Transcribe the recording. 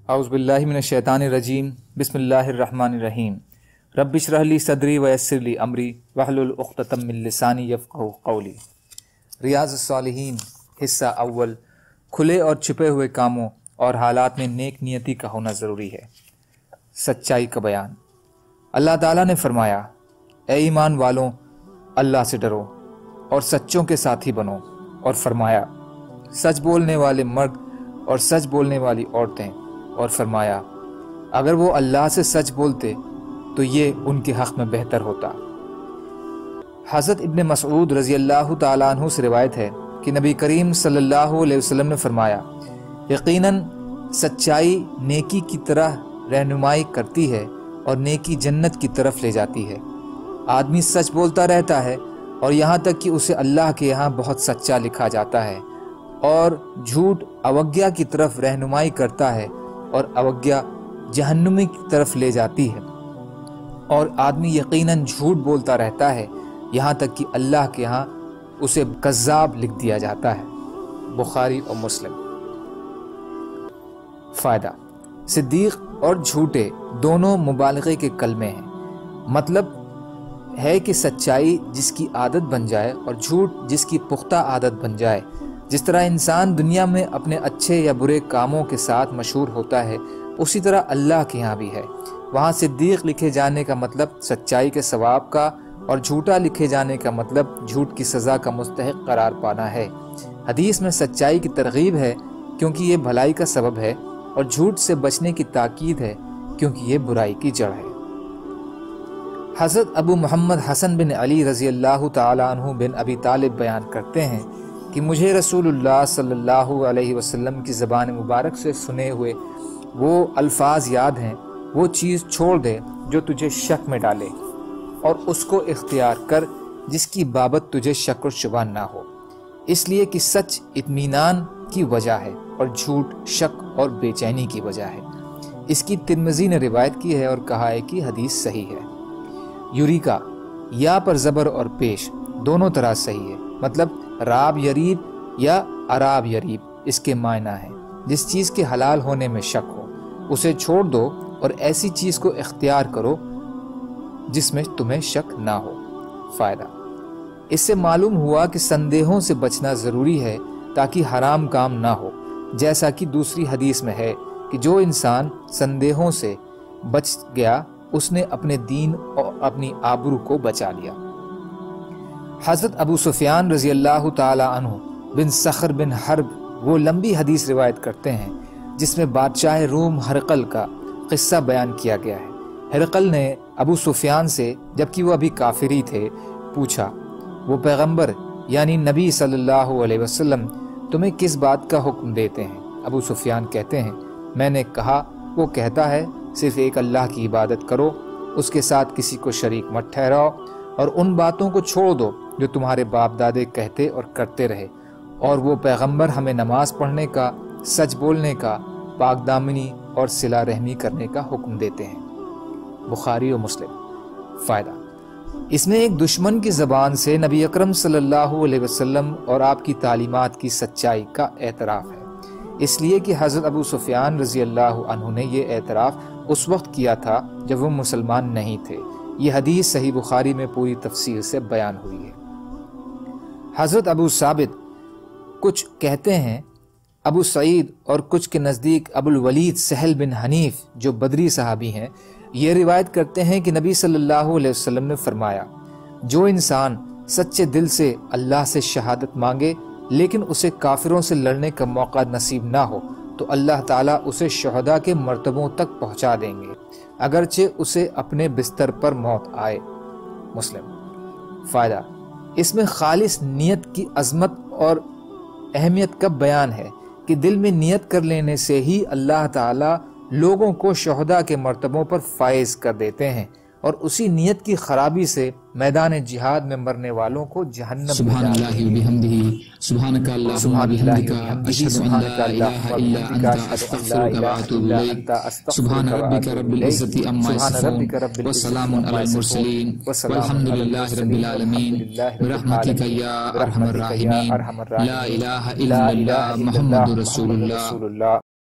اعوذ باللہ من الشیطان الرجیم بسم اللہ الرحمن الرحیم رب اشرح لی صدری ویسر لی امری واحلل عقدۃ من لسانی یفقہوا قولی۔ ریاض الصالحین حصہ اول، کھلے اور چھپے ہوئے کاموں اور حالات میں نیک نیتی کا ہونا ضروری ہے۔ سچائی کا بیان۔ اللہ تعالیٰ نے فرمایا، اے ایمان والوں، اللہ سے ڈرو اور سچوں کے ساتھی بنو، اور فرمایا سچ بولنے والے مرد اور سچ بولنے والی عورتیں، اور فرمایا اگر وہ اللہ سے سچ بولتے تو یہ ان کے حق میں بہتر ہوتا۔ حضرت ابن مسعود رضی اللہ تعالیٰ عنہ سے روایت ہے کہ نبی کریم صلی اللہ علیہ وسلم نے فرمایا، یقیناً سچائی نیکی کی طرح رہنمائی کرتی ہے اور نیکی جنت کی طرف لے جاتی ہے۔ آدمی سچ بولتا رہتا ہے اور یہاں تک کہ اسے اللہ کے یہاں بہت سچا لکھا جاتا ہے، اور جھوٹ اوگیا کی طرف رہنمائی کرتا ہے اور اوگیا جہنمی کی طرف لے جاتی ہے، اور آدمی یقیناً جھوٹ بولتا رہتا ہے یہاں تک کہ اللہ کے ہاں اسے کذاب لکھ دیا جاتا ہے۔ بخاری اور مسلم۔ فائدہ۔ صدیق اور جھوٹے دونوں مبالغے کے کلمے ہیں۔ مطلب ہے کہ سچائی جس کی عادت بن جائے اور جھوٹ جس کی پختہ عادت بن جائے۔ جس طرح انسان دنیا میں اپنے اچھے یا برے کاموں کے ساتھ مشہور ہوتا ہے، اسی طرح اللہ کے یہاں بھی ہے۔ وہاں صدیق لکھے جانے کا مطلب سچائی کے ثواب کا، اور جھوٹا لکھے جانے کا مطلب جھوٹ کی سزا کا مستحق قرار پانا ہے۔ حدیث میں سچائی کی ترغیب ہے کیونکہ یہ بھلائی کا سبب ہے، اور جھوٹ سے بچنے کی تاکید ہے کیونکہ یہ برائی کی جڑ ہے۔ حضرت ابو محمد حسن بن علی رضی اللہ تعالی عنہ بن ابی طالب بیان کرتے ہیں کہ مجھے رسول اللہ صلی اللہ علیہ وسلم کی زبان مبارک سے سنے ہوئے وہ الفاظ یاد ہیں، وہ چیز چھوڑ دے جو تجھے شک میں ڈالے، اور اس کو اختیار کر جس کی بابت تجھے شک و شبہ نہ ہو، اس لیے کہ سچ اطمینان کی وجہ ہے اور جھوٹ شک اور بے چینی کی وجہ ہے۔ اس کی ترمذی نے روایت کی ہے اور کہا ہے کہ حدیث صحیح ہے۔ یوریکا، یا پر زبر اور پیش دونوں طرح صحیح ہے، مطلب راب یریب یا عراب یریب اس کے معنی ہے۔ جس چیز کے حلال ہونے میں شک ہو اسے چھوڑ دو، اور ایسی چیز کو اختیار کرو جس میں تمہیں شک نہ ہو۔ فائدہ۔ اس سے معلوم ہوا کہ سندیہوں سے بچنا ضروری ہے تاکہ حرام کام نہ ہو، جیسا کہ دوسری حدیث میں ہے کہ جو انسان سندیہوں سے بچ گیا اس نے اپنے دین اور اپنی آبرو کو بچا لیا۔ حضرت ابو سفیان رضی اللہ تعالی عنہ بن صخر بن حرب وہ لمبی حدیث روایت کرتے ہیں جس میں بادشاہ روم ہرقل کا قصہ بیان کیا گیا ہے۔ ہرقل نے ابو سفیان سے، جبکہ وہ ابھی کافر ہی تھے، پوچھا، وہ پیغمبر یعنی نبی صلی اللہ علیہ وسلم تمہیں کس بات کا حکم دیتے ہیں؟ ابو سفیان کہتے ہیں، میں نے کہا وہ کہتا ہے صرف ایک اللہ کی عبادت کرو، اس کے ساتھ کسی کو شریک مت ٹھہراؤ، اور ان باتوں کو چھوڑ دو جو تمہارے باپ دادے کہتے اور کرتے رہے، اور وہ پیغمبر ہمیں نماز پڑھنے کا، سچ بولنے کا، پاک دامنی اور صلہ رحمی کرنے کا حکم دیتے ہیں۔ بخاری و مسلم۔ فائدہ۔ اس میں ایک دشمن کی زبان سے نبی اکرم صلی اللہ علیہ وسلم اور آپ کی تعلیمات کی سچائی کا اعتراف ہے، اس لیے کہ حضرت ابو سفیان رضی اللہ عنہ نے یہ اعتراف اس وقت کیا تھا جب وہ مسلمان نہیں تھے۔ یہ حدیث صحیح بخاری میں پوری تفصیل سے بیان ہوئی ہے۔ حضرت ابو ثابت کچھ کہتے ہیں ابو سعید، اور کچھ کے نزدیک ابو الولید سہل بن حنیف جو بدری صحابی ہیں، یہ روایت کرتے ہیں کہ نبی صلی اللہ علیہ وسلم نے فرمایا، جو انسان سچے دل سے اللہ سے شہادت مانگے لیکن اسے کافروں سے لڑنے کا موقع نصیب نہ ہو تو اللہ تعالیٰ اسے شہداء کے مرتبوں تک پہنچا دیں گے، اگرچہ اسے اپنے بستر پر موت آئے۔ مسلم۔ فائدہ۔ اس میں خالص نیت کی عظمت اور اہمیت کا بیان ہے کہ دل میں نیت کر لینے سے ہی اللہ تعالیٰ لوگوں کو شہداء کے مرتبوں پر فائز کر دیتے ہیں، اور اسی نیت کی خرابی سے میدان جہاد میں مرنے والوں کو جہنم سبحان اللہ و بحمدہ سبحانک اللہم و بحمدک اشہد ان لا الہ الا انت استغفرک و اتوب الیک سبحان ربک رب العزت عما یصفون وسلام علی المرسلین والحمد للہ رب العالمین برحمتک یا ارحم الراحمین لا الہ الا اللہ محمد رسول اللہ۔